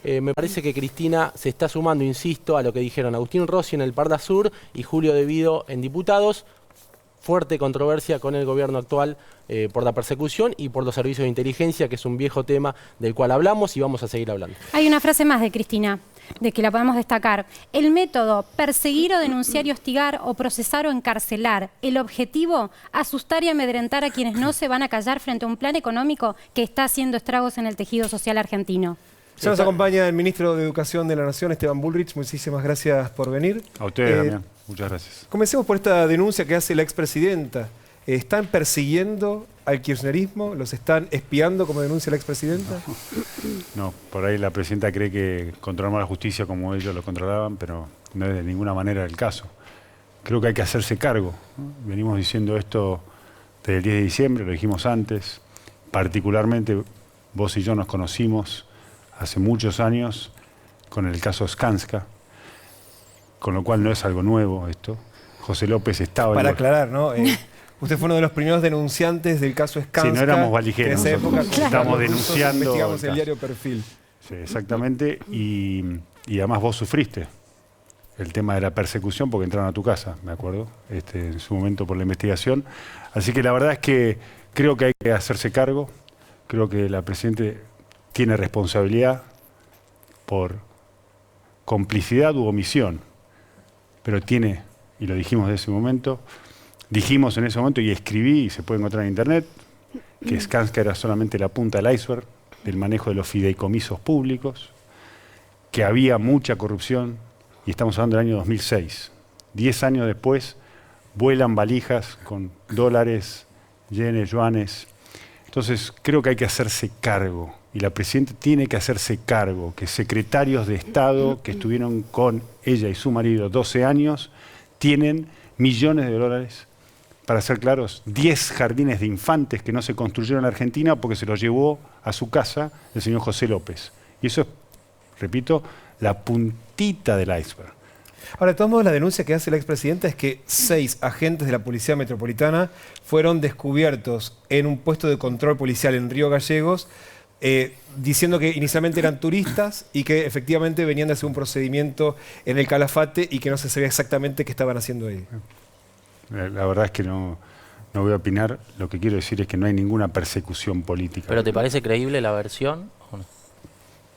Me parece que Cristina se está sumando, insisto, a lo que dijeron Agustín Rossi en el Parda Sur y Julio De Vido en Diputados. Fuerte controversia con el gobierno actual por la persecución y por los servicios de inteligencia, que es un viejo tema del cual hablamos y vamos a seguir hablando. Hay una frase más de Cristina, de que la podemos destacar. El método, perseguir o denunciar y hostigar o procesar o encarcelar. El objetivo, asustar y amedrentar a quienes no se van a callar frente a un plan económico que está haciendo estragos en el tejido social argentino. Ya nos acompaña el ministro de Educación de la Nación, Esteban Bullrich. Muchísimas gracias por venir. A ustedes, Damián. Muchas gracias. Comencemos por esta denuncia que hace la expresidenta. ¿Están persiguiendo al kirchnerismo? ¿Los están espiando, como denuncia la expresidenta? No, por ahí la presidenta cree que controlamos la justicia como ellos lo controlaban, pero no es de ninguna manera el caso. Creo que hay que hacerse cargo, ¿no? Venimos diciendo esto desde el 10 de diciembre, lo dijimos antes. Particularmente vos y yo nos conocimos hace muchos años con el caso Skanska, con lo cual no es algo nuevo esto. José López estaba... Para aclarar, ¿no? Usted fue uno de los primeros denunciantes del caso Skanska. Sí, no éramos valijeros. En esa época estábamos denunciando... Investigamos el diario Perfil. Sí, exactamente. Y además vos sufriste el tema de la persecución porque entraron a tu casa, me acuerdo, en su momento por la investigación. Así que la verdad es que creo que hay que hacerse cargo. Creo que la presidenta tiene responsabilidad por complicidad u omisión, pero tiene, y lo dijimos en ese momento y escribí, y se puede encontrar en internet, que Skanska era solamente la punta del iceberg del manejo de los fideicomisos públicos, que había mucha corrupción, y estamos hablando del año 2006. 10 años después, vuelan valijas con dólares, yenes, yuanes. Entonces, creo que hay que hacerse cargo, y la presidenta tiene que hacerse cargo, que secretarios de Estado que estuvieron con ella y su marido 12 años, tienen millones de dólares. Para ser claros, 10 jardines de infantes que no se construyeron en Argentina porque se los llevó a su casa el señor José López. Y eso es, repito, la puntita del iceberg. Ahora, de todos modos, la denuncia que hace la expresidenta es que 6 agentes de la Policía Metropolitana fueron descubiertos en un puesto de control policial en Río Gallegos, diciendo que inicialmente eran turistas y que efectivamente venían de hacer un procedimiento en el Calafate y que no se sabía exactamente qué estaban haciendo ahí. La verdad es que no voy a opinar. Lo que quiero decir es que no hay ninguna persecución política. ¿Pero te parece creíble la versión o no?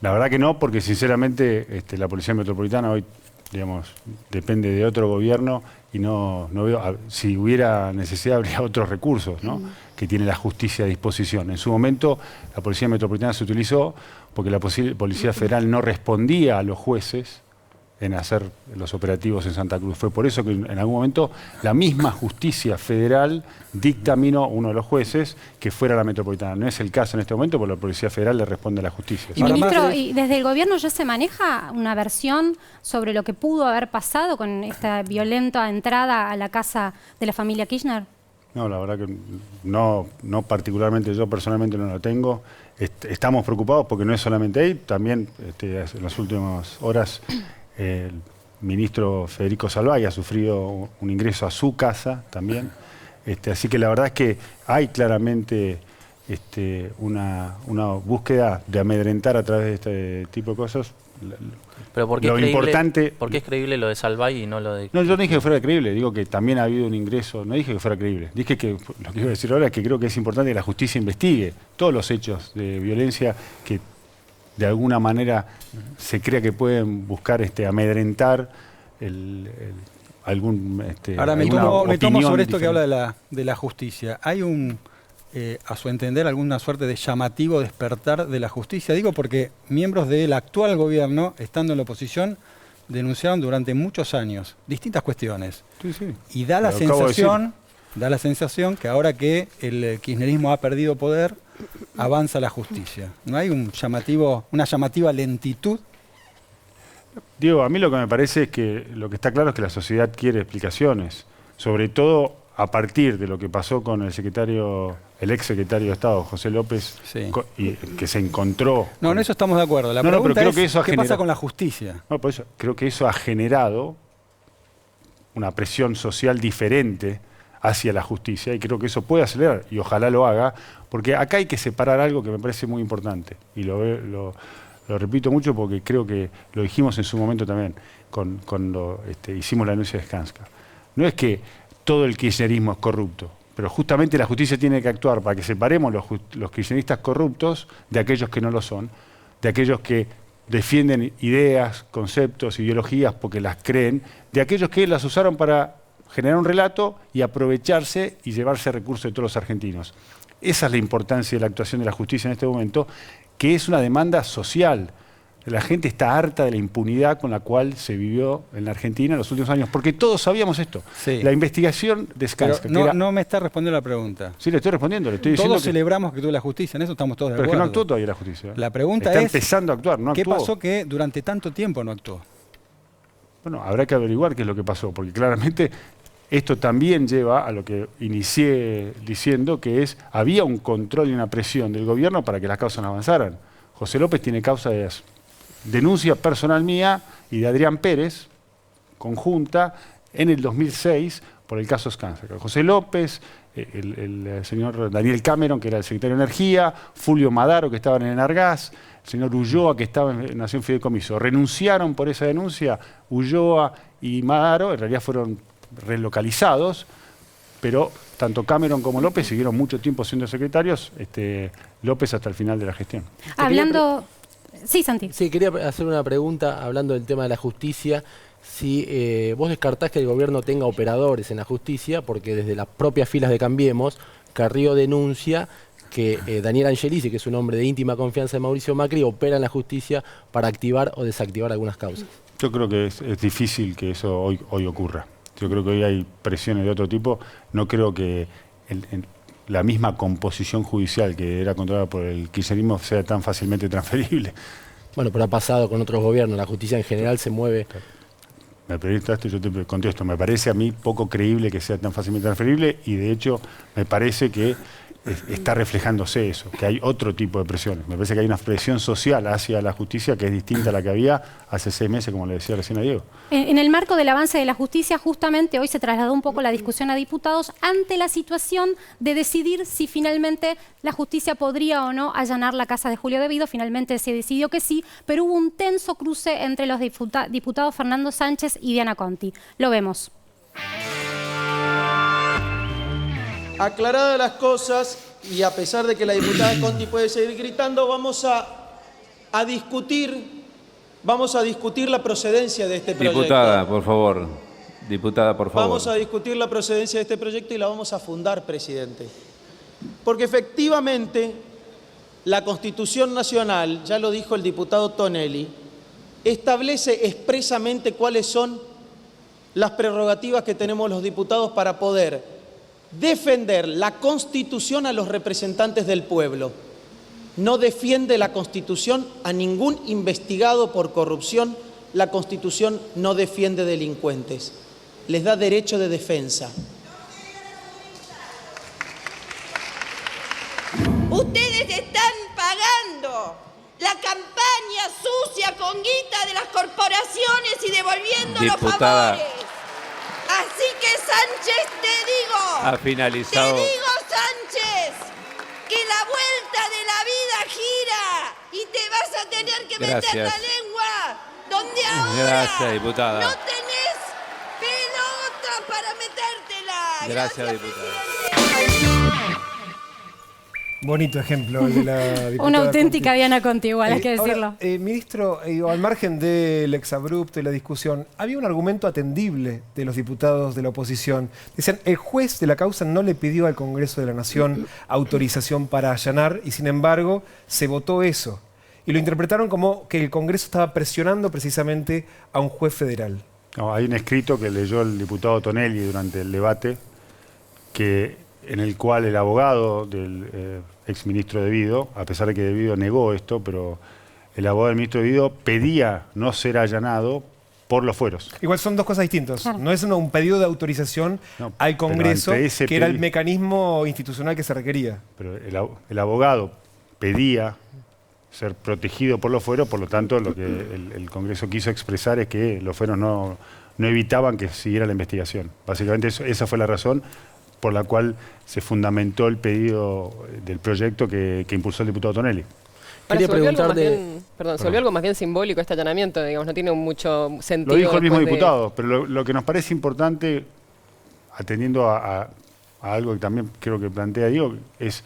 La verdad que no, porque sinceramente la Policía Metropolitana hoy, digamos, depende de otro gobierno y no veo, si hubiera necesidad habría otros recursos, ¿no? Que tiene la justicia a disposición. En su momento la Policía Metropolitana se utilizó porque la Policía Federal no respondía a los jueces en hacer los operativos en Santa Cruz. Fue por eso que en algún momento la misma justicia federal dictaminó uno de los jueces que fuera la metropolitana. No es el caso en este momento porque la Policía Federal le responde a la justicia. Y ministro, ¿y desde el gobierno ya se maneja una versión sobre lo que pudo haber pasado con esta violenta entrada a la casa de la familia Kirchner? No, la verdad que no particularmente, yo personalmente no lo tengo. Estamos preocupados porque no es solamente ahí, también en las últimas horas el ministro Federico Salvay ha sufrido un ingreso a su casa también. Así que la verdad es que hay claramente una búsqueda de amedrentar a través de este tipo de cosas. Pero ¿por qué es creíble lo de Salvay y no lo de...? No, yo no dije que fuera creíble, digo que también ha habido un ingreso, no dije que fuera creíble. Dije que lo que iba a decir ahora es que creo que es importante que la justicia investigue todos los hechos de violencia que de alguna manera se crea que pueden buscar amedrentar algún Ahora me tomo sobre esto que habla de la justicia. ¿Hay a su entender, alguna suerte de llamativo despertar de la justicia? Digo porque miembros del actual gobierno, estando en la oposición, denunciaron durante muchos años distintas cuestiones. Sí, sí. Y da la sensación que ahora que el kirchnerismo ha perdido poder, avanza la justicia. ¿No hay una llamativa lentitud? Diego, a mí lo que me parece es que lo que está claro es que la sociedad quiere explicaciones, sobre todo a partir de lo que pasó con el ex secretario de Estado, José López, sí, y que se encontró... No, en eso estamos de acuerdo. La pregunta es, ¿qué pasa con la justicia? No, por eso creo que eso ha generado una presión social diferente hacia la justicia y creo que eso puede acelerar y ojalá lo haga, porque acá hay que separar algo que me parece muy importante y lo Lo repito mucho porque creo que lo dijimos en su momento también cuando hicimos la denuncia de Skanska. No es que todo el kirchnerismo es corrupto, pero justamente la justicia tiene que actuar para que separemos los kirchneristas corruptos de aquellos que no lo son, de aquellos que defienden ideas, conceptos, ideologías porque las creen, de aquellos que las usaron para generar un relato y aprovecharse y llevarse recursos de todos los argentinos. Esa es la importancia de la actuación de la justicia en este momento, que es una demanda social. La gente está harta de la impunidad con la cual se vivió en la Argentina en los últimos años, porque todos sabíamos esto. Sí. La investigación de Skanska. No me está respondiendo la pregunta. Sí, le estoy respondiendo. Le estoy diciendo todos celebramos que actuó la justicia, en eso estamos todos de acuerdo. Pero es que no actuó todavía la justicia. La pregunta está es, empezando a actuar, no ¿qué actuó? pasó que durante tanto tiempo no actuó? Bueno, habrá que averiguar qué es lo que pasó, porque claramente esto también lleva a lo que inicié diciendo, que es, había un control y una presión del gobierno para que las causas no avanzaran. José López tiene causa de denuncia personal mía y de Adrián Pérez, conjunta, en el 2006 por el caso Skanska. José López, el señor Daniel Cameron, que era el secretario de Energía, Fulvio Madaro, que estaba en Enargás, el señor Ulloa, que estaba en Nación Fideicomiso. Renunciaron por esa denuncia, Ulloa y Madaro, en realidad fueron relocalizados, pero tanto Cameron como López siguieron mucho tiempo siendo secretarios, López hasta el final de la gestión. Hablando... Sí, Santi. Sí, quería hacer una pregunta hablando del tema de la justicia. Si vos descartás que el gobierno tenga operadores en la justicia, porque desde las propias filas de Cambiemos, Carrió denuncia que Daniel Angelici, que es un hombre de íntima confianza de Mauricio Macri, opera en la justicia para activar o desactivar algunas causas. Yo creo que es difícil que eso hoy ocurra. Yo creo que hoy hay presiones de otro tipo. No creo que la misma composición judicial que era controlada por el kirchnerismo sea tan fácilmente transferible. Bueno, pero ha pasado con otros gobiernos. La justicia en general se mueve. Me preguntaste, yo te contesto. Me parece a mí poco creíble que sea tan fácilmente transferible y de hecho me parece que está reflejándose eso, que hay otro tipo de presiones. Me parece que hay una presión social hacia la justicia que es distinta a la que había hace 6 meses, como le decía recién a Diego. En el marco del avance de la justicia, justamente hoy se trasladó un poco la discusión a diputados ante la situación de decidir si finalmente la justicia podría o no allanar la casa de Julio De Vido. Finalmente se decidió que sí, pero hubo un tenso cruce entre los diputados Fernando Sánchez y Diana Conti. Lo vemos. Aclaradas las cosas, y a pesar de que la diputada Conti puede seguir gritando, vamos a discutir la procedencia de este proyecto. Diputada, por favor. Diputada, por favor. Vamos a discutir la procedencia de este proyecto y la vamos a fundar, presidente. Porque efectivamente la Constitución Nacional, ya lo dijo el diputado Tonelli, establece expresamente cuáles son las prerrogativas que tenemos los diputados para poder defender la Constitución a los representantes del pueblo. No defiende la Constitución a ningún investigado por corrupción. La Constitución no defiende delincuentes. Les da derecho de defensa. Ustedes están pagando la campaña sucia con guita de las corporaciones y devolviendo los favores. Así que, Sánchez, te digo... Ha finalizado. Te digo, Sánchez, que la vuelta de la vida gira y te vas a tener que meter la lengua donde ahora Gracias, diputada. no tenés pelota para metértela. Gracias, diputada. Bonito ejemplo el de la diputada Una auténtica Conti. Diana Conti, igual, hay que decirlo. Ahora, ministro, al margen del exabrupto y la discusión, había un argumento atendible de los diputados de la oposición. Decían, el juez de la causa no le pidió al Congreso de la Nación autorización para allanar y sin embargo se votó eso. Y lo interpretaron como que el Congreso estaba presionando precisamente a un juez federal. No, hay un escrito que leyó el diputado Tonelli durante el debate, en el cual el abogado del exministro De Vido, a pesar de que De Vido negó esto, pero el abogado del ministro De Vido pedía no ser allanado por los fueros. Igual son dos cosas distintas. Claro. No es un pedido de autorización al Congreso, que era el mecanismo institucional que se requería. Pero el abogado pedía ser protegido por los fueros, por lo tanto lo que el Congreso quiso expresar es que los fueros no evitaban que siguiera la investigación. Básicamente esa fue la razón por la cual se fundamentó el pedido del proyecto que impulsó el diputado Tonelli. Quería preguntarle... se volvió algo más bien simbólico este allanamiento, digamos, no tiene mucho sentido. Lo dijo el mismo después diputado, pero lo que nos parece importante, atendiendo a algo que también creo que plantea Diego, es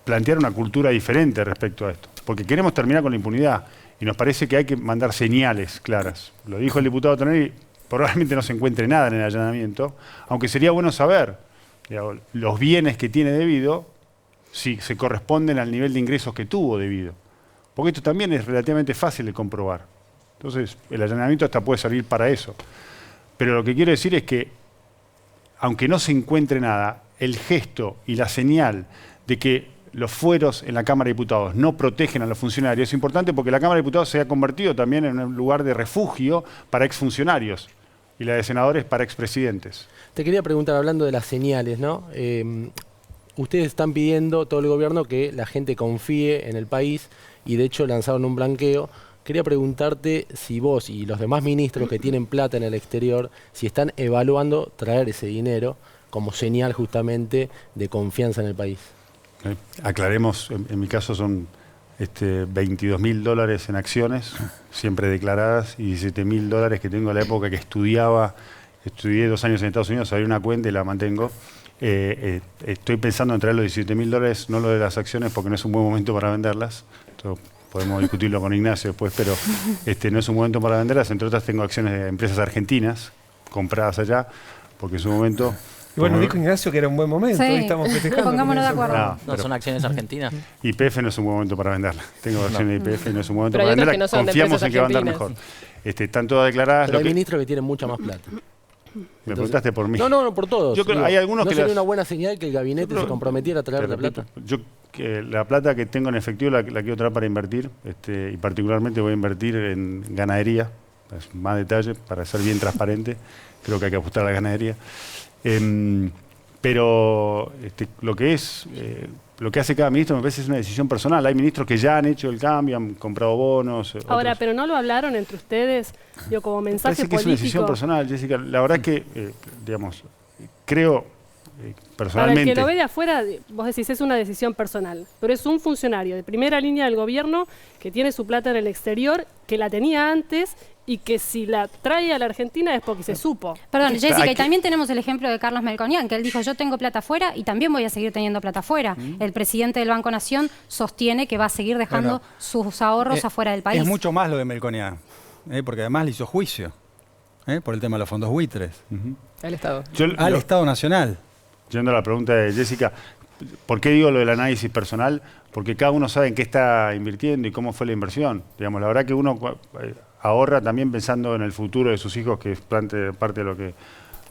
plantear una cultura diferente respecto a esto. Porque queremos terminar con la impunidad y nos parece que hay que mandar señales claras. Lo dijo el diputado Tonelli, probablemente no se encuentre nada en el allanamiento, aunque sería bueno saber, digamos, los bienes que tiene debido, si se corresponden al nivel de ingresos que tuvo debido. Porque esto también es relativamente fácil de comprobar. Entonces, el allanamiento hasta puede servir para eso. Pero lo que quiero decir es que, aunque no se encuentre nada, el gesto y la señal de que los fueros en la Cámara de Diputados no protegen a los funcionarios es importante porque la Cámara de Diputados se ha convertido también en un lugar de refugio para exfuncionarios y la de senadores para expresidentes. Te quería preguntar, hablando de las señales, ¿no? Ustedes están pidiendo, todo el gobierno, que la gente confíe en el país y de hecho lanzaron un blanqueo. Quería preguntarte si vos y los demás ministros que tienen plata en el exterior, si están evaluando traer ese dinero como señal justamente de confianza en el país. Aclaremos, en mi caso son $22.000 en acciones, siempre declaradas, y $17.000 que tengo en la época que estudié 2 años en Estados Unidos, abrí una cuenta y la mantengo. Estoy pensando en traer los $17.000, no lo de las acciones porque no es un buen momento para venderlas. Entonces, podemos discutirlo con Ignacio después, pero no es un momento para venderlas. Entre otras tengo acciones de empresas argentinas compradas allá, porque en su momento... Y bueno, dijo Ignacio que era un buen momento, sí. Hoy estamos festejando. Pongámonos de acuerdo. ¿No son acciones argentinas? YPF no es un buen momento para venderla. Tengo acciones de YPF y no es un buen momento Pero para hay otras venderla. que no son de Confiamos en que va a andar empresas mejor. Están todas declaradas. Pero hay ministros que tienen mucha más plata. Me preguntaste por mí. No, por todos. Yo creo, hay algunos ¿No que sería una buena señal que el gabinete se comprometiera a traer te la repito, plata? Yo la plata que tengo en efectivo la quiero traer para invertir, y particularmente voy a invertir en ganadería. Es más detalle, para ser bien transparente. Creo que hay que apostar a la ganadería. Pero lo que hace cada ministro me parece es una decisión personal. Hay ministros que ya han hecho el cambio, han comprado bonos. Ahora, otros. pero no lo hablaron entre ustedes, digo, como mensaje Parece que político. es una decisión personal, Jessica. La verdad es que, digamos, creo personalmente... Para el que lo ve de afuera, vos decís, es una decisión personal, pero es un funcionario de primera línea del gobierno que tiene su plata en el exterior, que la tenía antes y que si la trae a la Argentina es porque se supo. Perdón, Jessica, y también tenemos el ejemplo de Carlos Melconian, que él dijo, yo tengo plata afuera y también voy a seguir teniendo plata afuera. El presidente del Banco Nación sostiene que va a seguir dejando sus ahorros afuera del país. Es mucho más lo de Melconian, porque además le hizo juicio por el tema de los fondos buitres. Al Estado. Al Estado Nacional. Yendo a la pregunta de Jessica, ¿por qué digo lo del análisis personal? Porque cada uno sabe en qué está invirtiendo y cómo fue la inversión. Digamos, la verdad que uno ahorra también pensando en el futuro de sus hijos, que es parte de lo que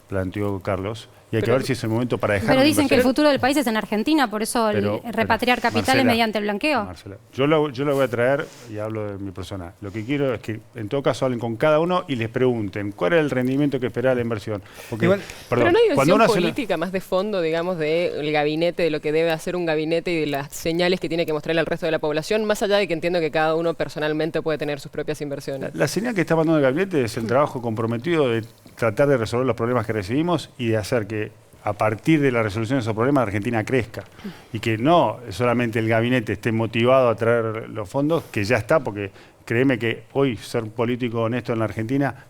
planteó Carlos. Y hay que ver si es el momento para dejar. Pero dicen que el futuro del país es en Argentina, por eso repatriar capitales Marcela, mediante el blanqueo. Marcela, yo lo voy a traer y hablo de mi persona. Lo que quiero es que en todo caso hablen con cada uno y les pregunten cuál es el rendimiento que espera la inversión. Porque, pero no hay visión política más de fondo, digamos, del gabinete, de lo que debe hacer un gabinete y de las señales que tiene que mostrarle al resto de la población, más allá de que entiendo que cada uno personalmente puede tener sus propias inversiones. La señal que está mandando el gabinete es el trabajo comprometido de tratar de resolver los problemas que recibimos y de hacer que a partir de la resolución de esos problemas Argentina crezca y que no solamente el gabinete esté motivado a traer los fondos, que ya está, porque créeme que hoy ser político honesto en la Argentina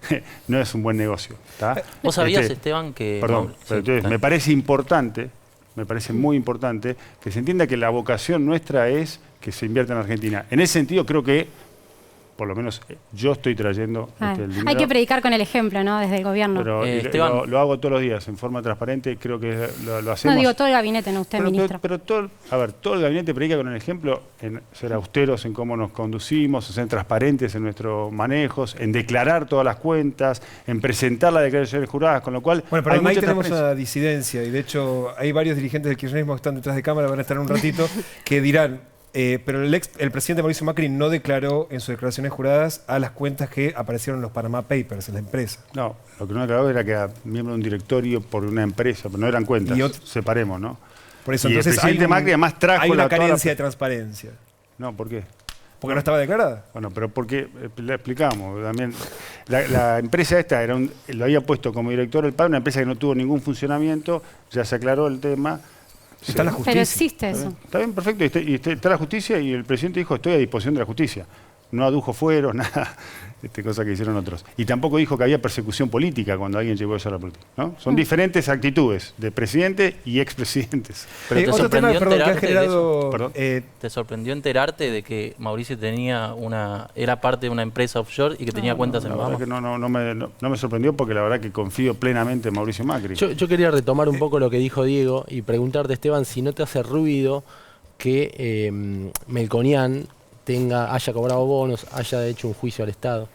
no es un buen negocio. ¿Tá? ¿Vos sabías, Esteban, que... Perdón, pero entonces, me parece importante, me parece muy importante que se entienda que la vocación nuestra es que se invierta en Argentina. En ese sentido creo que por lo menos yo estoy trayendo el dinero. Hay que predicar con el ejemplo, ¿no? Desde el gobierno. Pero lo hago todos los días, en forma transparente, creo que lo hacemos. No digo todo el gabinete, no usted, ministro. Pero todo el gabinete predica con el ejemplo en ser austeros en cómo nos conducimos, en ser transparentes en nuestros manejos, en declarar todas las cuentas, en presentar las declaraciones juradas, con lo cual... Bueno, pero ahí tenemos una disidencia, y de hecho hay varios dirigentes del kirchnerismo que están detrás de cámara, van a estar en un ratito, que dirán... pero el presidente Mauricio Macri no declaró en sus declaraciones juradas a las cuentas que aparecieron en los Panama Papers, en la empresa. No, lo que no declaró era que era miembro de un directorio por una empresa, pero no eran cuentas, separemos, ¿no? Por eso, y entonces, el presidente Macri además trajo hay una carencia de transparencia. No, ¿por qué? ¿Porque no estaba declarada? Bueno, pero porque, le explicamos, también, la empresa esta lo había puesto como director el padre, una empresa que no tuvo ningún funcionamiento, ya se aclaró el tema. Está la justicia. Pero existe eso. Está bien, perfecto. Está la justicia y el presidente dijo, estoy a disposición de la justicia. No adujo fueros, nada, cosa que hicieron otros. Y tampoco dijo que había persecución política cuando alguien llevó eso a la política, ¿no? Son diferentes actitudes de presidente y expresidentes. Pero te otro tema, sorprendió perdón, que ha enterarte generado... de eso. ¿Te sorprendió enterarte de que Mauricio era parte de una empresa offshore y que tenía cuentas en Bahamas? No me sorprendió porque la verdad que confío plenamente en Mauricio Macri. Yo quería retomar un poco lo que dijo Diego y preguntarte, Esteban, si no te hace ruido que Melconian haya cobrado bonos, haya hecho un juicio al Estado.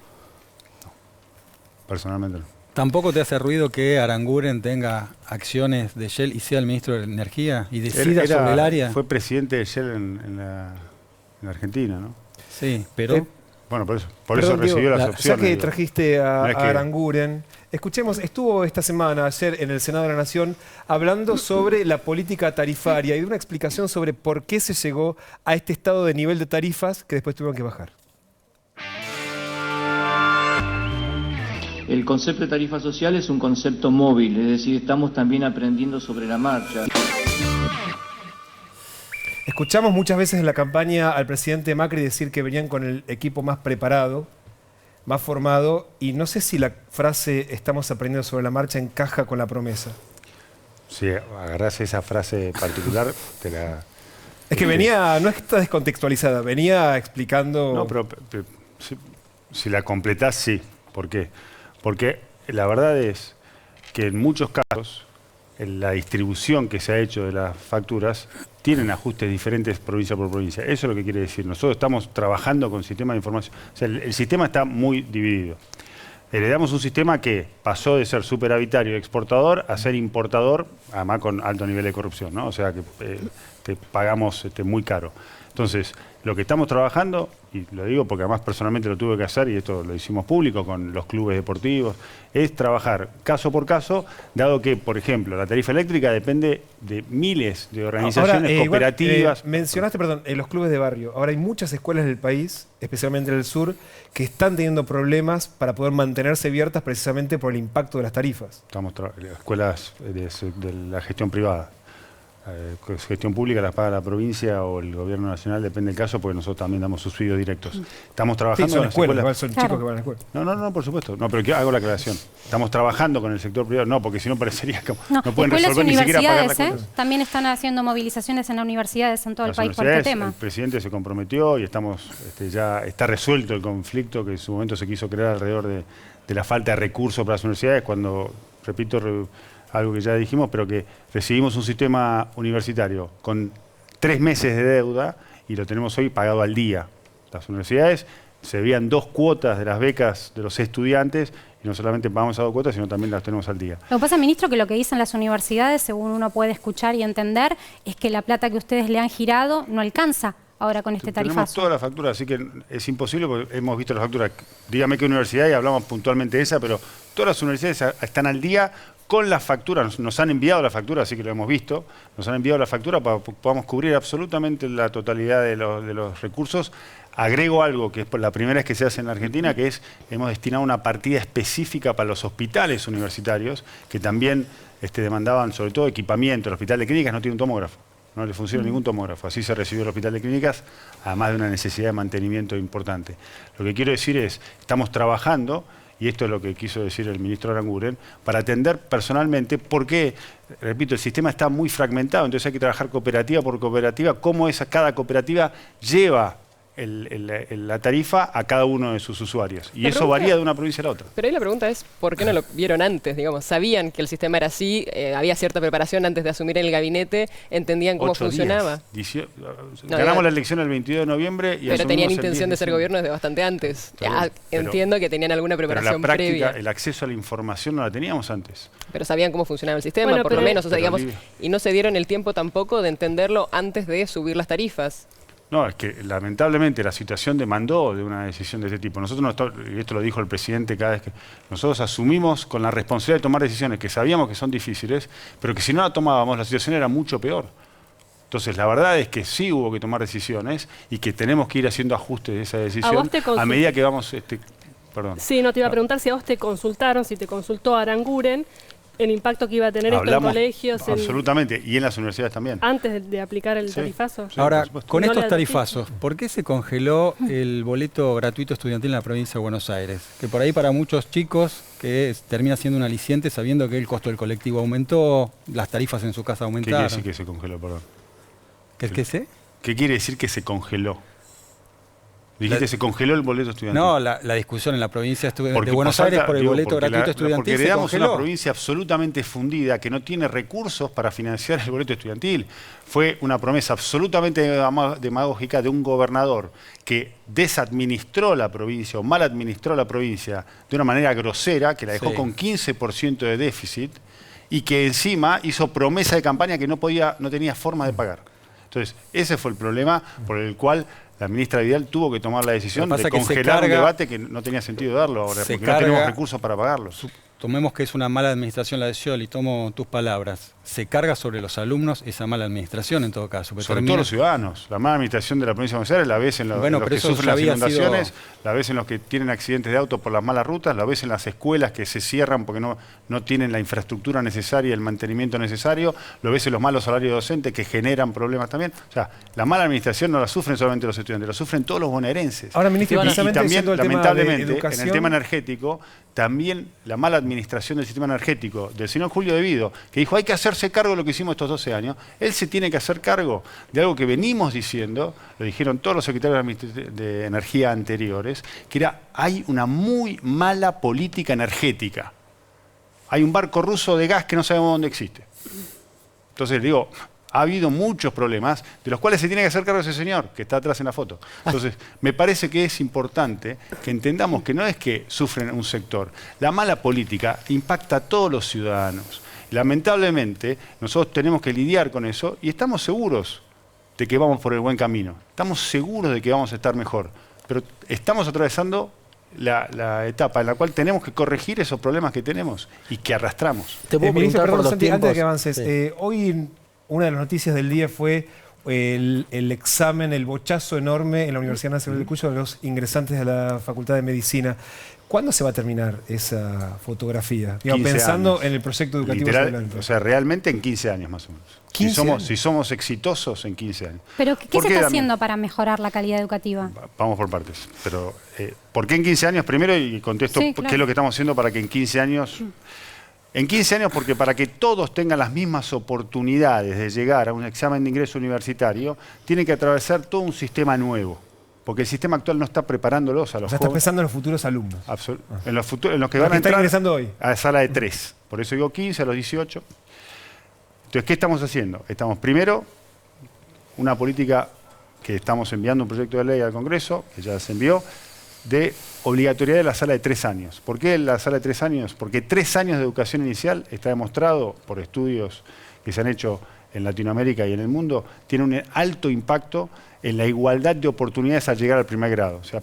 Personalmente no. ¿Tampoco te hace ruido que Aranguren tenga acciones de Shell y sea el ministro de Energía y decida sobre el área? Fue presidente de Shell en la Argentina, ¿no? Sí, pero... Bueno, por eso recibió las opciones. Ya que trajiste a Aranguren, escuchemos, estuvo esta semana, ayer, en el Senado de la Nación, hablando sobre la política tarifaria y de una explicación sobre por qué se llegó a este estado de nivel de tarifas que después tuvieron que bajar. El concepto de tarifa social es un concepto móvil, es decir, estamos también aprendiendo sobre la marcha. Escuchamos muchas veces en la campaña al presidente Macri decir que venían con el equipo más preparado, más formado, y no sé si la frase "estamos aprendiendo sobre la marcha" encaja con la promesa. Si agarrás esa frase particular, te la... Es que venía, no está descontextualizada, venía explicando... No, pero si la completás, sí. ¿Por qué? Porque la verdad es que en muchos casos la distribución que se ha hecho de las facturas tienen ajustes diferentes provincia por provincia. Eso es lo que quiere decir. Nosotros estamos trabajando con sistemas de información. O sea, el sistema está muy dividido. Heredamos un sistema que pasó de ser superavitario exportador a ser importador, además con alto nivel de corrupción, ¿no? O sea que te pagamos muy caro. Entonces, lo que estamos trabajando, y lo digo porque además personalmente lo tuve que hacer, y esto lo hicimos público con los clubes deportivos, es trabajar caso por caso, dado que, por ejemplo, la tarifa eléctrica depende de miles de organizaciones cooperativas. Mencionaste, los clubes de barrio. Ahora hay muchas escuelas del país, especialmente en el sur, que están teniendo problemas para poder mantenerse abiertas precisamente por el impacto de las tarifas. Estamos escuelas de la gestión privada. Gestión pública la paga la provincia o el gobierno nacional, depende del caso, porque nosotros también damos subsidios directos. Estamos trabajando son en las escuelas. Son chicos que van a la escuela. No, por supuesto. No, pero hago la aclaración. Estamos trabajando con el sector privado, no, porque si no parecería que no pueden resolver ni siquiera pagar las cuentas. También están haciendo movilizaciones en las universidades en todo el país por este tema. El presidente se comprometió y estamos ya está resuelto el conflicto que en su momento se quiso crear alrededor de la falta de recursos para las universidades, cuando, repito, algo que ya dijimos, pero que recibimos un sistema universitario con 3 meses de deuda y lo tenemos hoy pagado al día. Las universidades se debían 2 cuotas de las becas de los estudiantes y no solamente pagamos esas 2 cuotas, sino también las tenemos al día. Lo que pasa, ministro, que lo que dicen las universidades, según uno puede escuchar y entender, es que la plata que ustedes le han girado no alcanza ahora con este tarifazo. Tenemos toda la factura, así que es imposible porque hemos visto la factura. Dígame qué universidad y hablamos puntualmente de esa, pero todas las universidades están al día con la factura. Nos han enviado la factura, así que lo hemos visto. Nos han enviado la factura para que podamos cubrir absolutamente la totalidad de los recursos. Agrego algo que es la primera vez que se hace en la Argentina, que es hemos destinado una partida específica para los hospitales universitarios, que también demandaban sobre todo equipamiento. El hospital de clínicas no tiene un tomógrafo. No le funciona ningún tomógrafo. Así se recibió el hospital de clínicas, además de una necesidad de mantenimiento importante. Lo que quiero decir es, estamos trabajando, y esto es lo que quiso decir el ministro Aranguren, para atender personalmente, porque, repito, el sistema está muy fragmentado, entonces hay que trabajar cooperativa por cooperativa, cómo cada cooperativa lleva la tarifa a cada uno de sus usuarios. Y eso varía de una provincia a la otra. Pero ahí la pregunta es, ¿por qué no lo vieron antes? Digamos, sabían que el sistema era así, había cierta preparación antes de asumir el gabinete, entendían cómo funcionaba. Ganamos la elección el 22 de noviembre y pero tenían intención de ser gobierno desde bastante antes. Entiendo que tenían alguna preparación previa. El acceso a la información no la teníamos antes. Pero sabían cómo funcionaba el sistema, por lo menos. O sea, digamos, y no se dieron el tiempo tampoco de entenderlo antes de subir las tarifas. No, es que lamentablemente la situación demandó de una decisión de este tipo. Nosotros, y esto lo dijo el presidente cada vez que... Nosotros asumimos con la responsabilidad de tomar decisiones que sabíamos que son difíciles, pero que si no la tomábamos la situación era mucho peor. Entonces, la verdad es que sí hubo que tomar decisiones y que tenemos que ir haciendo ajustes de esa decisión a medida que vamos... Sí, no te iba a preguntar si a vos te consultaron, si te consultó Aranguren, el impacto que iba a tener esto en colegios. Absolutamente, y en las universidades también. Antes de aplicar el tarifazo. Sí, ahora, con No estos le tarifazos, ¿por qué se congeló el boleto gratuito estudiantil en la provincia de Buenos Aires? Que por ahí para muchos chicos que termina siendo un aliciente sabiendo que el costo del colectivo aumentó, las tarifas en su casa ¿Qué aumentaron. quiere decir que se congeló, perdón? ¿Qué quiere decir que se congeló? Dijiste, se congeló el boleto estudiantil. No, la discusión en la provincia de Buenos Aires por el boleto gratuito estudiantil porque se heredamos congeló. una provincia absolutamente fundida que no tiene recursos para financiar el boleto estudiantil. Fue una promesa absolutamente demagógica de un gobernador que desadministró la provincia o mal administró la provincia de una manera grosera, que la dejó con 15% de déficit y que encima hizo promesa de campaña que no tenía forma de pagar. Entonces, ese fue el problema por el cual la ministra Vidal tuvo que tomar la decisión de congelar un debate que no tenía sentido darlo ahora, porque no tenemos recursos para pagarlo. Tomemos que es una mala administración la de Scioli, tomo tus palabras. Se carga sobre los alumnos esa mala administración en todo caso. Sobre todo los ciudadanos. La mala administración de la provincia de Buenos Aires la ves en los que sufren las inundaciones, la ves en los que tienen accidentes de auto por las malas rutas, la ves en las escuelas que se cierran porque no tienen la infraestructura necesaria y el mantenimiento necesario, lo ves en los malos salarios docentes que generan problemas también. O sea, la mala administración no la sufren solamente los estudiantes, la sufren todos los bonaerenses. Ahora, ministro, y también, lamentablemente, en el tema energético, también la mala administración del sistema energético del señor Julio De Vido, que dijo hay que hacerse cargo de lo que hicimos estos 12 años, él se tiene que hacer cargo de algo que venimos diciendo, lo dijeron todos los secretarios de energía anteriores, que hay una muy mala política energética. Hay un barco ruso de gas que no sabemos dónde existe. Entonces digo, ha habido muchos problemas de los cuales se tiene que hacer cargo ese señor que está atrás en la foto. Entonces, me parece que es importante que entendamos que no es que sufren un sector. La mala política impacta a todos los ciudadanos. Lamentablemente, nosotros tenemos que lidiar con eso y estamos seguros de que vamos por el buen camino. Estamos seguros de que vamos a estar mejor. Pero estamos atravesando la etapa en la cual tenemos que corregir esos problemas que tenemos y que arrastramos. Te puedo preguntar por los tiempos. Antes de que avances, hoy una de las noticias del día fue el examen, el bochazo enorme en la Universidad Nacional de Cuyo de los ingresantes de la Facultad de Medicina. ¿Cuándo se va a terminar esa fotografía? Pensando en el proyecto educativo. Literal, o sea, realmente en 15 años más o menos. Si somos exitosos en 15 años. ¿Pero qué se está haciendo para mejorar la calidad educativa? Vamos por partes. Pero, ¿por qué en 15 años? Primero, y contesto qué es lo que estamos haciendo para que en 15 años... En 15 años, porque para que todos tengan las mismas oportunidades de llegar a un examen de ingreso universitario, tienen que atravesar todo un sistema nuevo. Porque el sistema actual no está preparándolos a los jóvenes. Está pensando en los futuros alumnos. En los que van a entrar ingresando hoy. A la sala de 3. Por eso digo 15, a los 18. Entonces, ¿qué estamos haciendo? Estamos primero, una política que estamos enviando un proyecto de ley al Congreso, que ya se envió, de obligatoriedad de la sala de 3 años. ¿Por qué la sala de 3 años? Porque 3 años de educación inicial, está demostrado por estudios que se han hecho en Latinoamérica y en el mundo, tiene un alto impacto en la igualdad de oportunidades al llegar al primer grado. O sea,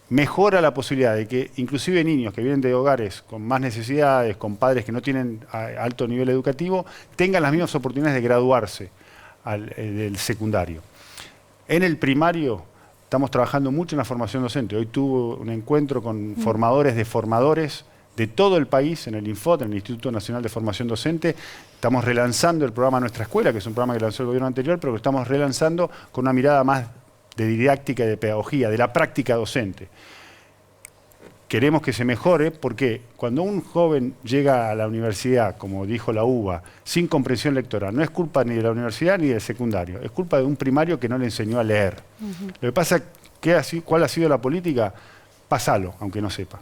mejora la posibilidad de que inclusive niños que vienen de hogares con más necesidades, con padres que no tienen alto nivel educativo, tengan las mismas oportunidades de graduarse del secundario. En el primario estamos trabajando mucho en la formación docente. Hoy tuve un encuentro con formadores de todo el país en el INFOT, en el Instituto Nacional de Formación Docente. Estamos relanzando el programa Nuestra Escuela, que es un programa que lanzó el gobierno anterior, pero que estamos relanzando con una mirada más de didáctica y de pedagogía, de la práctica docente. Queremos que se mejore porque cuando un joven llega a la universidad, como dijo la UBA, sin comprensión lectora, no es culpa ni de la universidad ni del secundario, es culpa de un primario que no le enseñó a leer. Lo que pasa es que, ¿cuál ha sido la política? Pasalo, aunque no sepa.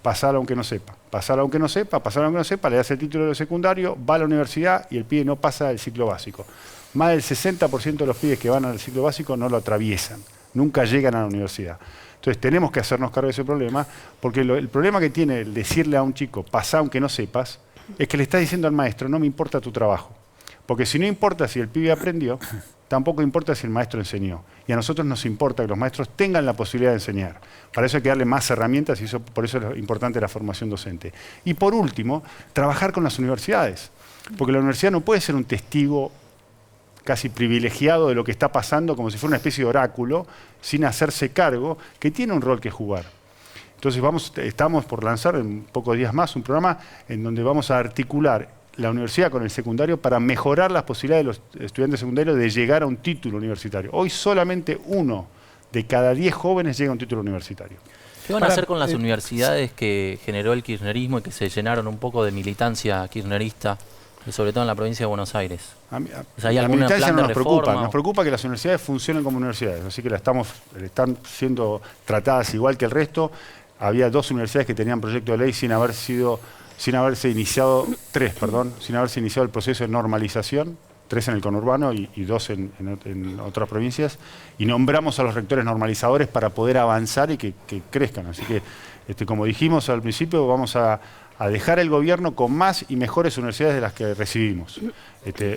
Pasalo aunque no sepa. Pasalo aunque no sepa, pasalo aunque no sepa, le das el título de secundario, va a la universidad y el pibe no pasa el ciclo básico. Más del 60% de los pibes que van al ciclo básico no lo atraviesan, nunca llegan a la universidad. Entonces tenemos que hacernos cargo de ese problema, porque el problema que tiene el decirle a un chico, pasá aunque no sepas, es que le está diciendo al maestro, no me importa tu trabajo. Porque si no importa si el pibe aprendió, tampoco importa si el maestro enseñó. Y a nosotros nos importa que los maestros tengan la posibilidad de enseñar. Para eso hay que darle más herramientas y por eso es importante la formación docente. Y por último, trabajar con las universidades. Porque la universidad no puede ser un testigo casi privilegiado de lo que está pasando, como si fuera una especie de oráculo, sin hacerse cargo, que tiene un rol que jugar. Entonces estamos por lanzar en pocos días más un programa en donde vamos a articular la universidad con el secundario para mejorar las posibilidades de los estudiantes secundarios de llegar a un título universitario. Hoy solamente 1 de cada 10 jóvenes llega a un título universitario. ¿Qué van a hacer con las universidades que generó el kirchnerismo y que se llenaron un poco de militancia kirchnerista, sobre todo en la provincia de Buenos Aires? La militancia no nos preocupa. Nos preocupa que las universidades funcionen como universidades, así que están siendo tratadas igual que el resto. Había 2 universidades que tenían proyecto de ley sin haberse iniciado el proceso de normalización, 3 en el conurbano y 2 en otras provincias, y nombramos a los rectores normalizadores para poder avanzar y que crezcan. Así que, como dijimos al principio, vamos a dejar el gobierno con más y mejores universidades de las que recibimos.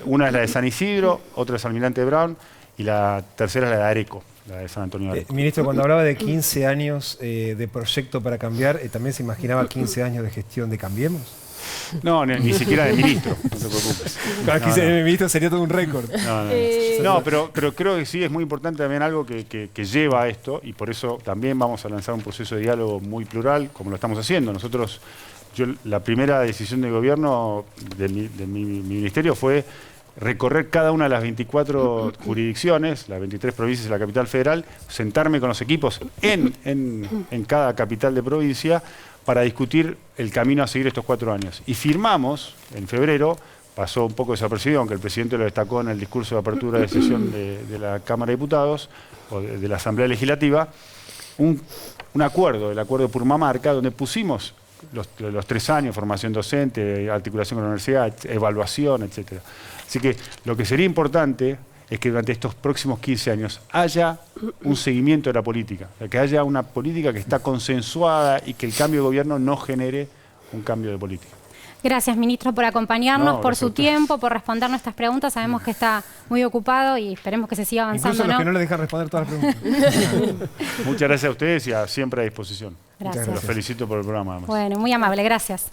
Una es la de San Isidro, otra es Almirante Brown y la tercera es la de Areco, la de San Antonio de Areco. Ministro, cuando hablaba de 15 años de proyecto para cambiar, ¿también se imaginaba 15 años de gestión de Cambiemos? No, ni siquiera de ministro, no te preocupes. Cada 15 años de ministro sería todo un récord. No, pero creo que sí es muy importante también algo que lleva a esto, y por eso también vamos a lanzar un proceso de diálogo muy plural, como lo estamos haciendo. La primera decisión del gobierno, de mi ministerio, fue recorrer cada una de las 24 jurisdicciones, las 23 provincias de la capital federal, sentarme con los equipos en cada capital de provincia para discutir el camino a seguir estos 4 años. Y firmamos, en febrero, pasó un poco desapercibido, aunque el presidente lo destacó en el discurso de apertura de sesión de la Cámara de Diputados, o de la Asamblea Legislativa, un acuerdo, el acuerdo Purmamarca, donde pusimos los 3 años, formación docente, articulación con la universidad, evaluación, etc. Así que lo que sería importante es que durante estos próximos 15 años haya un seguimiento de la política, que haya una política que está consensuada y que el cambio de gobierno no genere un cambio de política. Gracias, ministro, por acompañarnos, por su tiempo, por responder nuestras preguntas. Sabemos que está muy ocupado y esperemos que se siga avanzando. Incluso los que no le dejan responder todas las preguntas. Muchas gracias a ustedes y siempre a disposición. Gracias. Los felicito por el programa. Además. Bueno, muy amable, gracias.